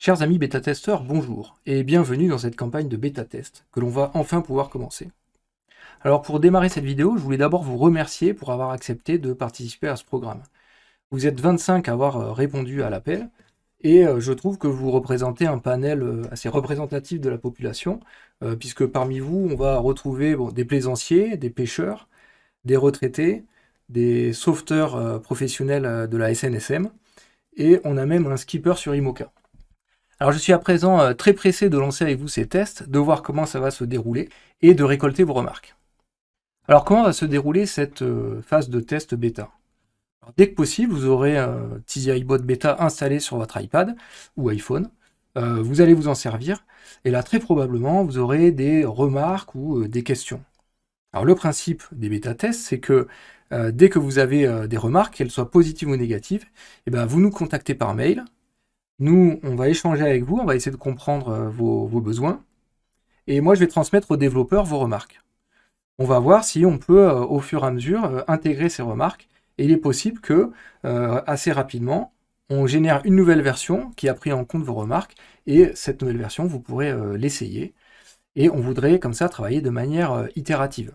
Chers amis bêta-testeurs, bonjour et bienvenue dans cette campagne de bêta-test que l'on va enfin pouvoir commencer. Alors pour démarrer cette vidéo, je voulais d'abord vous remercier pour avoir accepté de participer à ce programme. Vous êtes 25 à avoir répondu à l'appel et je trouve que vous représentez un panel assez représentatif de la population puisque parmi vous, on va retrouver des plaisanciers, des pêcheurs, des retraités, des sauveteurs professionnels de la SNSM et on a même un skipper sur IMOCA. Alors je suis à présent très pressé de lancer avec vous ces tests, de voir comment ça va se dérouler et de récolter vos remarques. Alors comment va se dérouler cette phase de test bêta? Alors, dès que possible, vous aurez TiziBot bêta installé sur votre iPad ou iPhone. Vous allez vous en servir et là très probablement vous aurez des remarques ou des questions. Alors le principe des bêta-tests, c'est que dès que vous avez des remarques, qu'elles soient positives ou négatives, et vous nous contactez par mail. Nous, on va échanger avec vous, on va essayer de comprendre vos besoins. Et moi, je vais transmettre aux développeurs vos remarques. On va voir si on peut, au fur et à mesure, intégrer ces remarques. Et il est possible que, assez rapidement, on génère une nouvelle version qui a pris en compte vos remarques. Et cette nouvelle version, vous pourrez l'essayer. Et on voudrait, comme ça, travailler de manière itérative.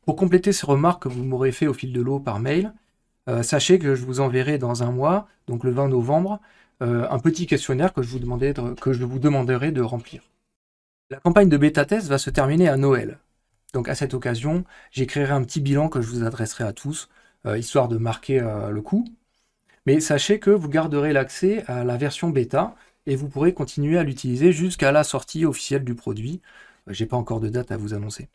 Pour compléter ces remarques que vous m'aurez fait au fil de l'eau par mail, sachez que je vous enverrai dans un mois, donc le 20 novembre, un petit questionnaire que je vous demanderai de remplir. La campagne de bêta-test va se terminer à Noël. Donc à cette occasion, j'écrirai un petit bilan que je vous adresserai à tous, histoire de marquer le coup. Mais sachez que vous garderez l'accès à la version bêta et vous pourrez continuer à l'utiliser jusqu'à la sortie officielle du produit. J'ai pas encore de date à vous annoncer.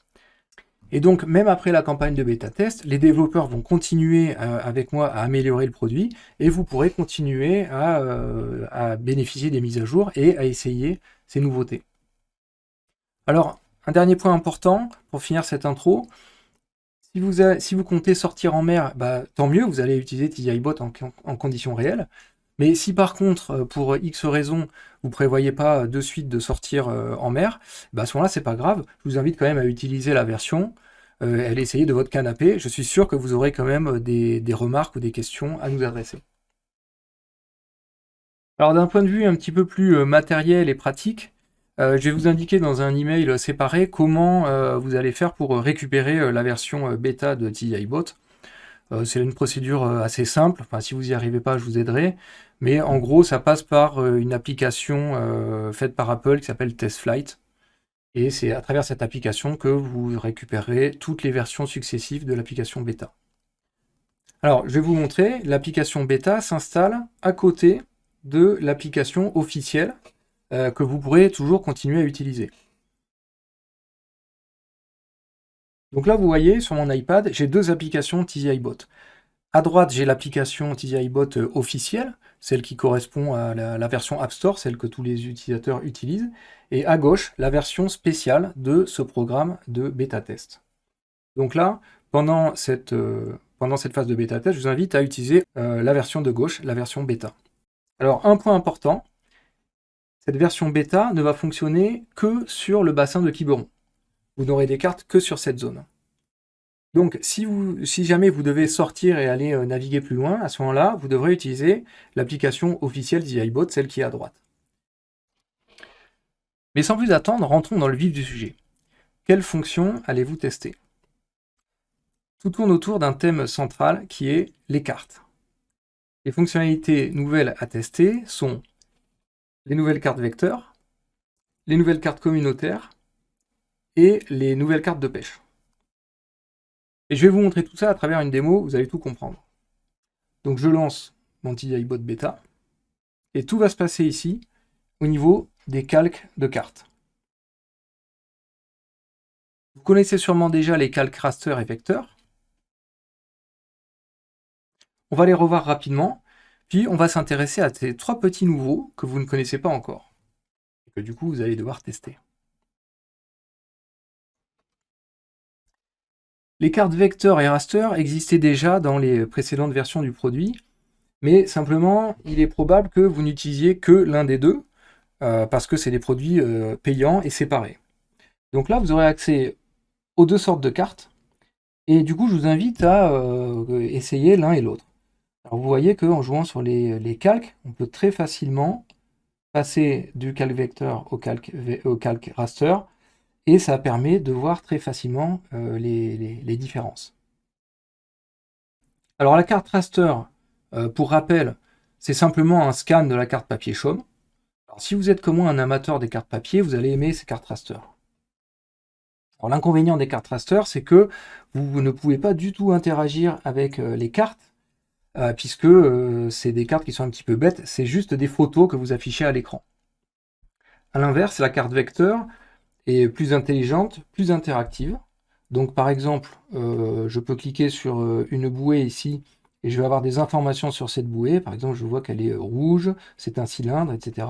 Et donc, même après la campagne de bêta-test, les développeurs vont continuer avec moi à améliorer le produit et vous pourrez continuer à bénéficier des mises à jour et à essayer ces nouveautés. Alors, un dernier point important pour finir cette intro. Si vous comptez sortir en mer, tant mieux, vous allez utiliser TiziBot en conditions réelles. Mais si par contre, pour X raisons, vous ne prévoyez pas de suite de sortir en mer, à ce moment-là, c'est pas grave. Je vous invite quand même à utiliser la version, à l'essayer de votre canapé. Je suis sûr que vous aurez quand même des remarques ou des questions à nous adresser. Alors d'un point de vue un petit peu plus matériel et pratique, je vais vous indiquer dans un email séparé comment vous allez faire pour récupérer la version bêta de TiziBot. C'est une procédure assez simple, enfin, si vous n'y arrivez pas, je vous aiderai. Mais en gros, ça passe par une application faite par Apple qui s'appelle TestFlight. Et c'est à travers cette application que vous récupérez toutes les versions successives de l'application bêta. Alors, je vais vous montrer, l'application bêta s'installe à côté de l'application officielle que vous pourrez toujours continuer à utiliser. Donc là, vous voyez, sur mon iPad, j'ai deux applications TiziBot. À droite, j'ai l'application TiziBot officielle, celle qui correspond à la version App Store, celle que tous les utilisateurs utilisent. Et à gauche, la version spéciale de ce programme de bêta-test. Donc là, pendant cette phase de bêta-test, je vous invite à utiliser la version de gauche, la version bêta. Alors, un point important, cette version bêta ne va fonctionner que sur le bassin de Quiberon. Vous n'aurez des cartes que sur cette zone. Donc, si jamais vous devez sortir et aller naviguer plus loin, à ce moment-là, vous devrez utiliser l'application officielle TiziBot, celle qui est à droite. Mais sans plus attendre, rentrons dans le vif du sujet. Quelles fonctions allez-vous tester? Tout tourne autour d'un thème central qui est les cartes. Les fonctionnalités nouvelles à tester sont les nouvelles cartes vecteurs, les nouvelles cartes communautaires et les nouvelles cartes de pêche. Et je vais vous montrer tout ça à travers une démo, vous allez tout comprendre. Donc je lance mon TiziBot bêta, et tout va se passer ici, au niveau des calques de cartes. Vous connaissez sûrement déjà les calques raster et vecteurs. On va les revoir rapidement, puis on va s'intéresser à ces trois petits nouveaux que vous ne connaissez pas encore, et que du coup vous allez devoir tester. Les cartes vecteurs et raster existaient déjà dans les précédentes versions du produit, mais simplement, il est probable que vous n'utilisiez que l'un des deux, parce que c'est des produits payants et séparés. Donc là, vous aurez accès aux deux sortes de cartes, et du coup, je vous invite à essayer l'un et l'autre. Alors vous voyez qu'en jouant sur les calques, on peut très facilement passer du calque vecteur au calque raster, et ça permet de voir très facilement les différences. Alors la carte raster, pour rappel, c'est simplement un scan de la carte papier chaume. Alors, si vous êtes comme moi un amateur des cartes papier, vous allez aimer ces cartes raster. Alors l'inconvénient des cartes raster, c'est que vous ne pouvez pas du tout interagir avec les cartes, puisque c'est des cartes qui sont un petit peu bêtes, c'est juste des photos que vous affichez à l'écran. A l'inverse, la carte vecteur est plus intelligente, plus interactive. Donc par exemple, je peux cliquer sur une bouée ici, et je vais avoir des informations sur cette bouée. Par exemple, je vois qu'elle est rouge, c'est un cylindre, etc.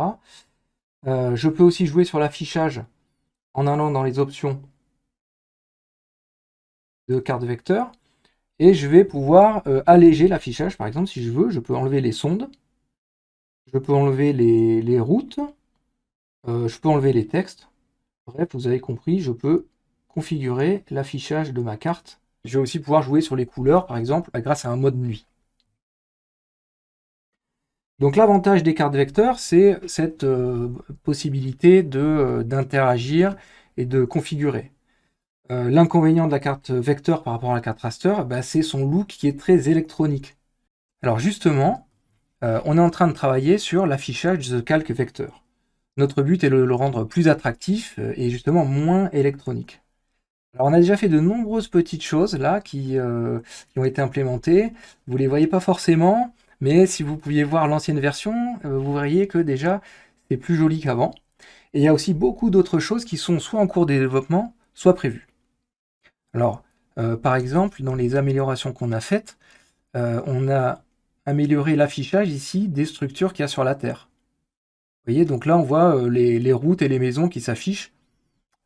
Je peux aussi jouer sur l'affichage en allant dans les options de carte vecteur, et je vais pouvoir alléger l'affichage. Par exemple, si je veux, je peux enlever les sondes, je peux enlever les routes, je peux enlever les textes. Bref, vous avez compris, je peux configurer l'affichage de ma carte. Je vais aussi pouvoir jouer sur les couleurs, par exemple, grâce à un mode nuit. Donc l'avantage des cartes vecteurs, c'est cette possibilité d'interagir et de configurer. L'inconvénient de la carte vecteur par rapport à la carte raster, c'est son look qui est très électronique. Alors justement, on est en train de travailler sur l'affichage de ce calque vecteur. Notre but est de le rendre plus attractif et justement moins électronique. Alors on a déjà fait de nombreuses petites choses là qui ont été implémentées. Vous ne les voyez pas forcément, mais si vous pouviez voir l'ancienne version, vous verriez que déjà c'est plus joli qu'avant. Et il y a aussi beaucoup d'autres choses qui sont soit en cours de développement, soit prévues. Alors, par exemple, dans les améliorations qu'on a faites, on a amélioré l'affichage ici des structures qu'il y a sur la Terre. Vous voyez, donc là on voit les routes et les maisons qui s'affichent,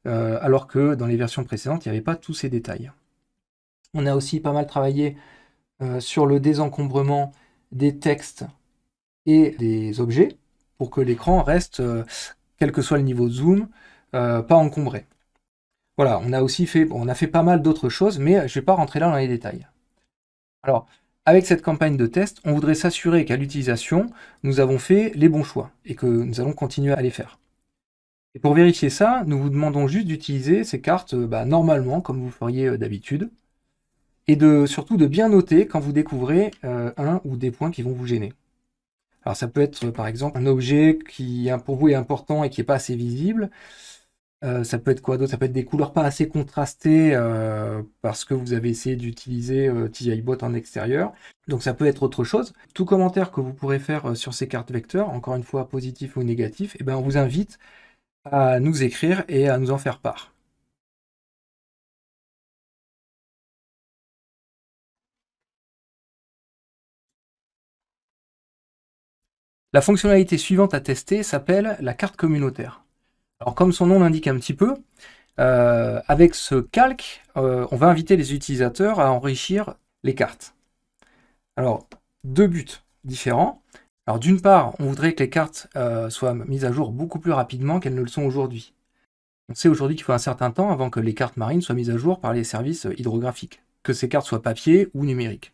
alors que dans les versions précédentes, il n'y avait pas tous ces détails. On a aussi pas mal travaillé sur le désencombrement des textes et des objets, pour que l'écran reste, quel que soit le niveau de zoom, pas encombré. Voilà, on a fait pas mal d'autres choses, mais je ne vais pas rentrer là dans les détails. Alors, avec cette campagne de test, on voudrait s'assurer qu'à l'utilisation, nous avons fait les bons choix et que nous allons continuer à les faire. Et pour vérifier ça, nous vous demandons juste d'utiliser ces cartes normalement, comme vous feriez d'habitude, et surtout de bien noter quand vous découvrez un ou des points qui vont vous gêner. Alors ça peut être par exemple un objet qui pour vous est important et qui n'est pas assez visible. Ça peut être quoi d'autre? Ça peut être des couleurs pas assez contrastées parce que vous avez essayé d'utiliser TIbot en extérieur. Donc ça peut être autre chose. Tout commentaire que vous pourrez faire sur ces cartes vecteurs, encore une fois positif ou négatif, on vous invite à nous écrire et à nous en faire part. La fonctionnalité suivante à tester s'appelle la carte communautaire. Alors comme son nom l'indique un petit peu, avec ce calque, on va inviter les utilisateurs à enrichir les cartes. Alors, deux buts différents. Alors d'une part, on voudrait que les cartes soient mises à jour beaucoup plus rapidement qu'elles ne le sont aujourd'hui. On sait aujourd'hui qu'il faut un certain temps avant que les cartes marines soient mises à jour par les services hydrographiques, que ces cartes soient papier ou numériques.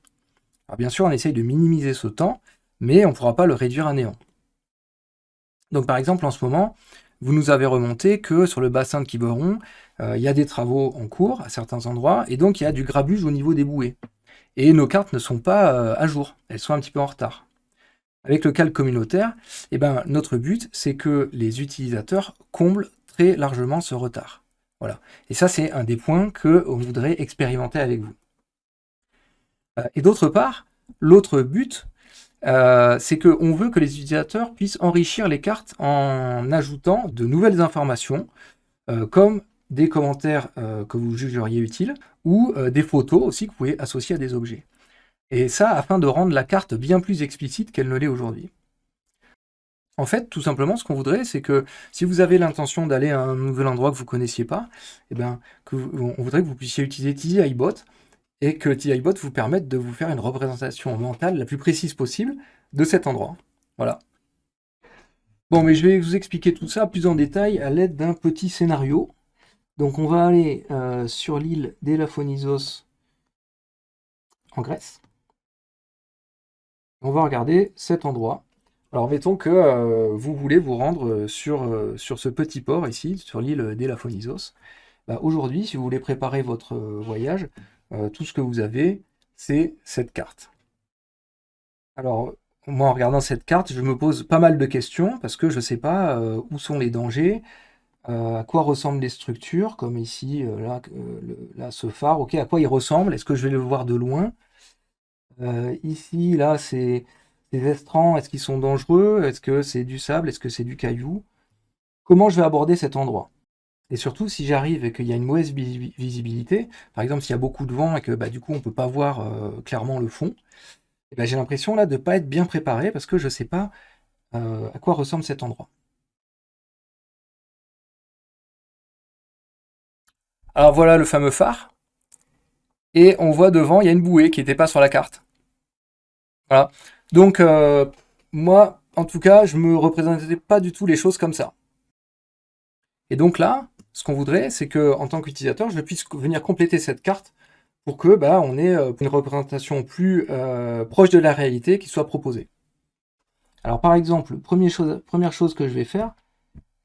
Alors bien sûr, on essaye de minimiser ce temps, mais on ne pourra pas le réduire à néant. Donc par exemple, en ce moment, vous nous avez remonté que sur le bassin de Quiberon, il y a des travaux en cours à certains endroits, et donc il y a du grabuge au niveau des bouées. Et nos cartes ne sont pas à jour, elles sont un petit peu en retard. Avec le calque communautaire, notre but, c'est que les utilisateurs comblent très largement ce retard. Voilà. Et ça, c'est un des points qu'on voudrait expérimenter avec vous. Et d'autre part, l'autre but, c'est qu'on veut que les utilisateurs puissent enrichir les cartes en ajoutant de nouvelles informations, comme des commentaires que vous jugeriez utiles, ou des photos aussi que vous pouvez associer à des objets. Et ça, afin de rendre la carte bien plus explicite qu'elle ne l'est aujourd'hui. En fait, tout simplement, ce qu'on voudrait, c'est que si vous avez l'intention d'aller à un nouvel endroit que vous ne connaissiez pas, on voudrait que vous puissiez utiliser TiZyBot, et que TiZyBot vous permette de vous faire une représentation mentale la plus précise possible de cet endroit. Voilà. Bon, mais je vais vous expliquer tout ça plus en détail à l'aide d'un petit scénario. Donc on va aller sur l'île d'Elaphonisos en Grèce. On va regarder cet endroit. Alors mettons que vous voulez vous rendre sur ce petit port ici, sur l'île d'Elaphonisos. Bah, aujourd'hui, si vous voulez préparer votre voyage, tout ce que vous avez, c'est cette carte. Alors, moi, en regardant cette carte, je me pose pas mal de questions parce que je ne sais pas où sont les dangers, à quoi ressemblent les structures, comme ici, là, là, ce phare, ok, à quoi il ressemble, est-ce que je vais le voir de loin? Ici, là, ces estrans, est-ce qu'ils sont dangereux? Est-ce que c'est du sable? Est-ce que c'est du caillou? Comment je vais aborder cet endroit? Et surtout, si j'arrive et qu'il y a une mauvaise visibilité, par exemple, s'il y a beaucoup de vent et que bah, du coup, on ne peut pas voir clairement le fond, eh ben, j'ai l'impression là de ne pas être bien préparé parce que je ne sais pas à quoi ressemble cet endroit. Alors voilà le fameux phare, et on voit devant, il y a une bouée qui n'était pas sur la carte. Voilà. Donc, moi, en tout cas, je me représentais pas du tout les choses comme ça. Et donc là, ce qu'on voudrait, c'est que, en tant qu'utilisateur, je puisse venir compléter cette carte pour que bah, on ait une représentation plus proche de la réalité qui soit proposée. Alors par exemple, première chose que je vais faire,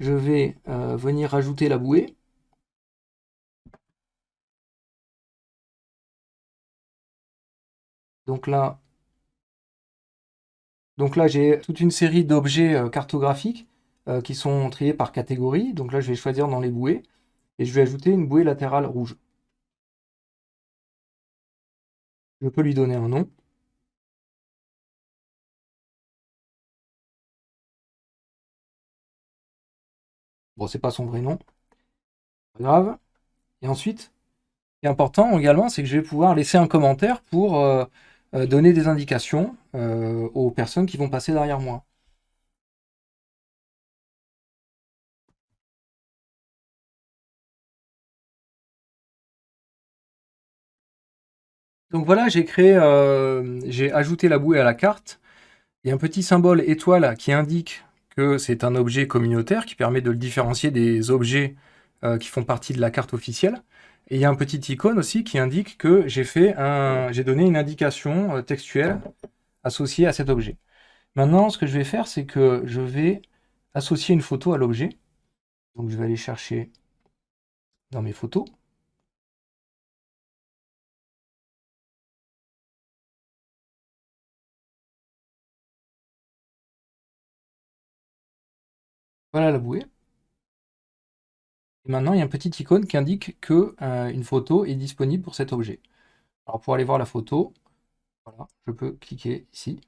je vais venir rajouter la bouée. Donc là, j'ai toute une série d'objets cartographiques qui sont triés par catégorie. Donc là, je vais choisir dans les bouées et je vais ajouter une bouée latérale rouge. Je peux lui donner un nom. Bon, c'est pas son vrai nom, pas grave. Et ensuite, ce qui est important également, c'est que je vais pouvoir laisser un commentaire pour donner des indications aux personnes qui vont passer derrière moi. Donc voilà, j'ai ajouté la bouée à la carte. Il y a un petit symbole étoile qui indique que c'est un objet communautaire qui permet de le différencier des objets qui font partie de la carte officielle. Et il y a un petit icône aussi qui indique que j'ai donné une indication textuelle associée à cet objet. Maintenant, ce que je vais faire, c'est que je vais associer une photo à l'objet. Donc je vais aller chercher dans mes photos. Voilà la bouée. Et maintenant, il y a un petit icône qui indique que une photo est disponible pour cet objet. Alors pour aller voir la photo, voilà, je peux cliquer ici.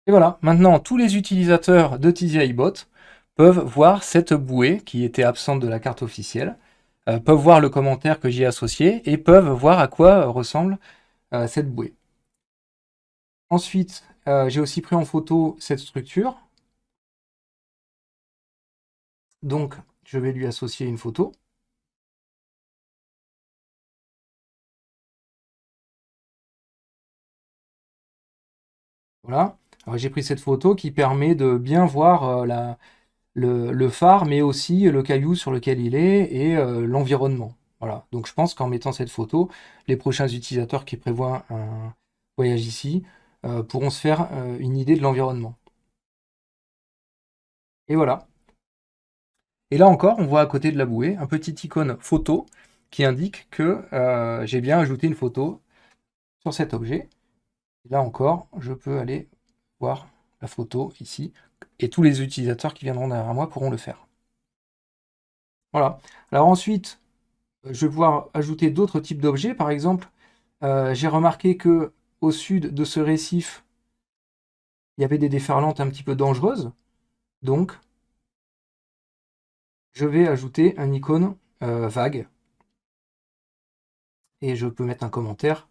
Et voilà, maintenant tous les utilisateurs de TZIbot peuvent voir cette bouée qui était absente de la carte officielle, peuvent voir le commentaire que j'y ai associé et peuvent voir à quoi ressemble cette bouée. Ensuite, j'ai aussi pris en photo cette structure. Donc, je vais lui associer une photo. Voilà. Alors, j'ai pris cette photo qui permet de bien voir le phare, mais aussi le caillou sur lequel il est et l'environnement. Voilà. Donc, je pense qu'en mettant cette photo, les prochains utilisateurs qui prévoient un voyage ici pourront se faire une idée de l'environnement. Et voilà. Et là encore, on voit à côté de la bouée un petit icône photo qui indique que j'ai bien ajouté une photo sur cet objet. Et là encore, je peux aller voir la photo ici, et tous les utilisateurs qui viendront derrière moi pourront le faire. Voilà. Alors ensuite, je vais pouvoir ajouter d'autres types d'objets. Par exemple, j'ai remarqué que au sud de ce récif, il y avait des déferlantes un petit peu dangereuses. Donc, je vais ajouter un icône vague et je peux mettre un commentaire.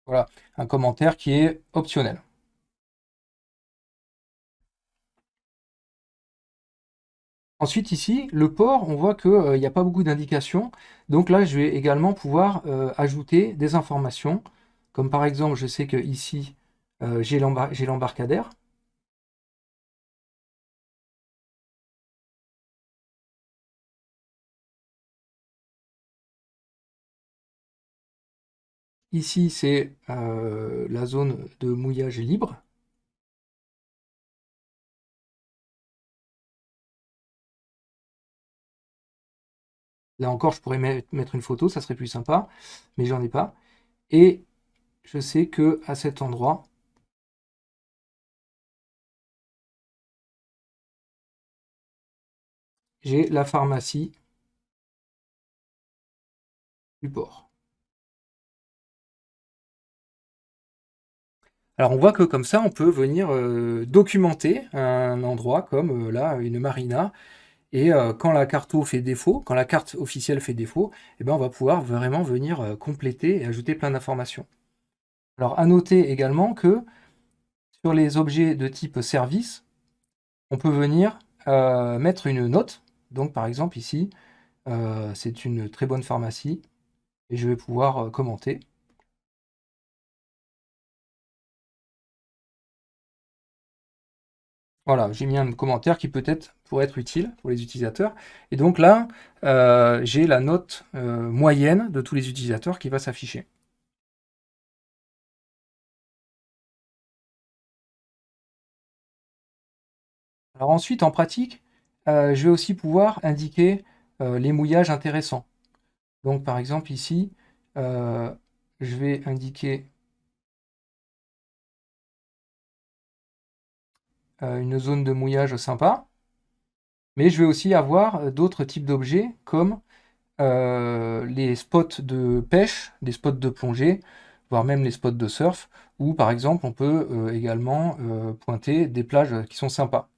Voilà, un commentaire qui est optionnel. Ensuite, ici, le port, on voit qu'il n'y a pas beaucoup d'indications. Donc là, je vais également pouvoir ajouter des informations. Comme par exemple, je sais que ici, j'ai l'embarcadère. Ici, c'est la zone de mouillage libre. Là encore, je pourrais mettre une photo, ça serait plus sympa, mais j'en ai pas. Et je sais que à cet endroit, j'ai la pharmacie du port. Alors on voit que comme ça, on peut venir documenter un endroit comme là, une marina. Et quand la carto fait défaut, quand la carte officielle fait défaut, eh ben, on va pouvoir vraiment venir compléter et ajouter plein d'informations. Alors à noter également que sur les objets de type service, on peut venir mettre une note. Donc par exemple ici, c'est une très bonne pharmacie et je vais pouvoir commenter. Voilà, j'ai mis un commentaire qui peut-être pourrait être utile pour les utilisateurs. Et donc là, j'ai la note moyenne de tous les utilisateurs qui va s'afficher. Alors ensuite, en pratique, je vais aussi pouvoir indiquer les mouillages intéressants. Donc par exemple ici, euh, je vais indiquer une zone de mouillage sympa, mais je vais aussi avoir d'autres types d'objets comme les spots de pêche, des spots de plongée, voire même les spots de surf, où par exemple on peut également pointer des plages qui sont sympas.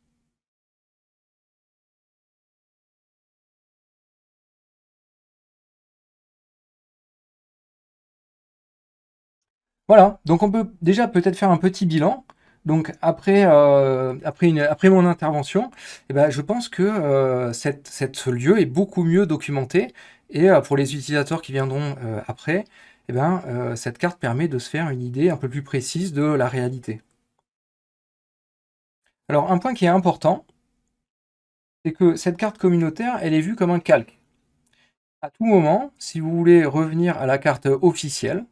Voilà, donc on peut déjà peut-être faire un petit bilan. Donc après mon intervention, eh ben, je pense que ce lieu est beaucoup mieux documenté et pour les utilisateurs qui viendront après, eh ben, cette carte permet de se faire une idée un peu plus précise de la réalité. Alors un point qui est important, c'est que cette carte communautaire, elle est vue comme un calque. À tout moment, si vous voulez revenir à la carte officielle,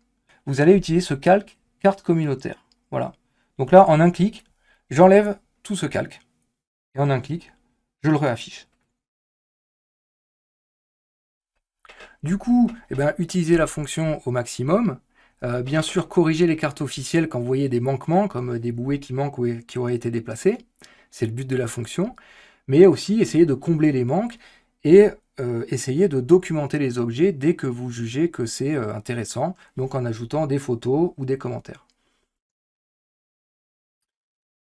vous allez utiliser ce calque carte communautaire. Voilà. Donc là, en un clic, j'enlève tout ce calque. Et en un clic, je le réaffiche. Du coup, eh ben, utilisez la fonction au maximum. Bien sûr, corrigez les cartes officielles quand vous voyez des manquements, comme des bouées qui manquent ou qui auraient été déplacées. C'est le but de la fonction. Mais aussi, essayez de combler les manques et essayez de documenter les objets dès que vous jugez que c'est intéressant, donc en ajoutant des photos ou des commentaires.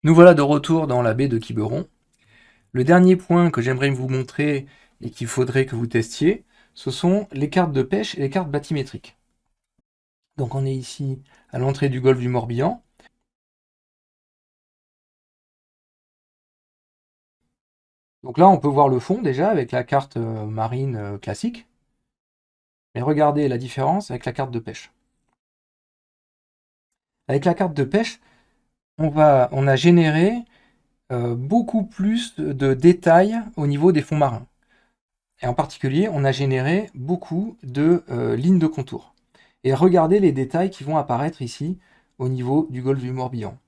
Nous voilà de retour dans la baie de Quiberon. Le dernier point que j'aimerais vous montrer et qu'il faudrait que vous testiez, ce sont les cartes de pêche et les cartes bathymétriques. Donc on est ici à l'entrée du golfe du Morbihan. Donc là on peut voir le fond déjà avec la carte marine classique. Mais regardez la différence avec la carte de pêche. Avec la carte de pêche, on a généré beaucoup plus de détails au niveau des fonds marins. Et en particulier, on a généré beaucoup de lignes de contour. Et regardez les détails qui vont apparaître ici au niveau du golfe du Morbihan.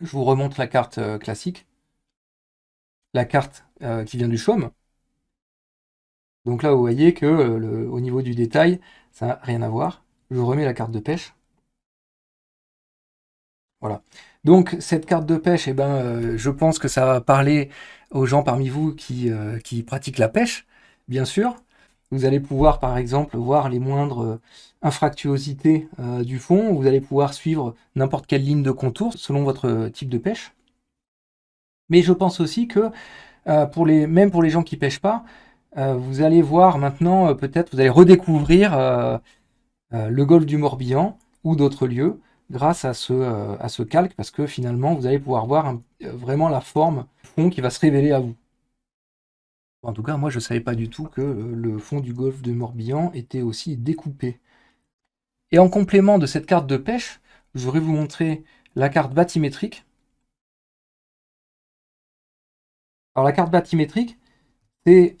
Je vous remonte la carte classique, la carte qui vient du Chaume. Donc là, vous voyez que au niveau du détail, ça n'a rien à voir. Je vous remets la carte de pêche. Voilà. Donc cette carte de pêche, eh ben, je pense que ça va parler aux gens parmi vous qui pratiquent la pêche, bien sûr. Vous allez pouvoir, par exemple, voir les moindres infractuosités du fond. Vous allez pouvoir suivre n'importe quelle ligne de contour selon votre type de pêche. Mais je pense aussi que même pour les gens qui pêchent pas, vous allez voir maintenant, peut-être, vous allez redécouvrir le golfe du Morbihan ou d'autres lieux grâce à ce calque, parce que finalement, vous allez pouvoir voir vraiment la forme du fond qui va se révéler à vous. En tout cas, moi, je ne savais pas du tout que le fond du golfe du Morbihan était aussi découpé. Et en complément de cette carte de pêche, je voudrais vous montrer la carte bathymétrique. Alors la carte bathymétrique, c'est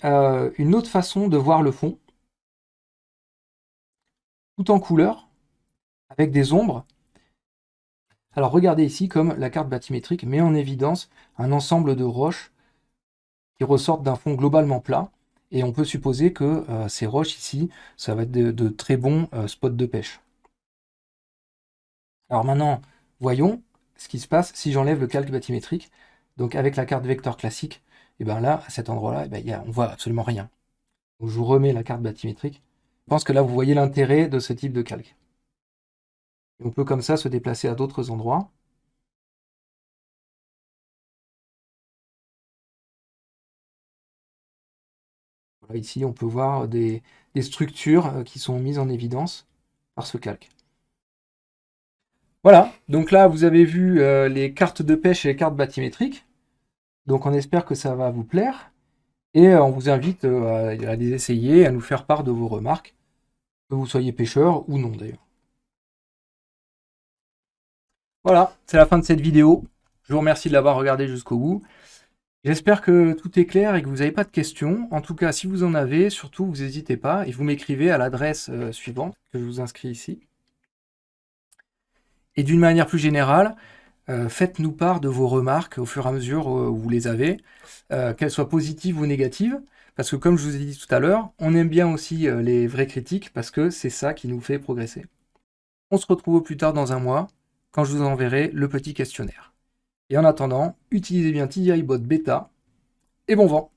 une autre façon de voir le fond, tout en couleur, avec des ombres. Alors regardez ici comme la carte bathymétrique met en évidence un ensemble de roches qui ressortent d'un fond globalement plat. Et on peut supposer que ces roches ici, ça va être de très bons spots de pêche. Alors maintenant, voyons ce qui se passe si j'enlève le calque bathymétrique. Donc avec la carte vecteur classique, et bien là, à cet endroit-là, on voit absolument rien. Donc je vous remets la carte bathymétrique. Je pense que là, vous voyez l'intérêt de ce type de calque. Et on peut comme ça se déplacer à d'autres endroits. Voilà, ici, on peut voir des structures qui sont mises en évidence par ce calque. Voilà, donc là, vous avez vu les cartes de pêche et les cartes bathymétriques. Donc on espère que ça va vous plaire. Et on vous invite à les essayer, à nous faire part de vos remarques, que vous soyez pêcheur ou non d'ailleurs. Voilà, c'est la fin de cette vidéo. Je vous remercie de l'avoir regardé jusqu'au bout. J'espère que tout est clair et que vous n'avez pas de questions. En tout cas, si vous en avez, surtout, vous n'hésitez pas et vous m'écrivez à l'adresse suivante que je vous inscris ici. Et d'une manière plus générale, faites-nous part de vos remarques au fur et à mesure où vous les avez, qu'elles soient positives ou négatives, parce que comme je vous ai dit tout à l'heure, on aime bien aussi les vraies critiques, parce que c'est ça qui nous fait progresser. On se retrouve au plus tard dans un mois, quand je vous enverrai le petit questionnaire. Et en attendant, utilisez bien TDI Bot Beta, et bon vent!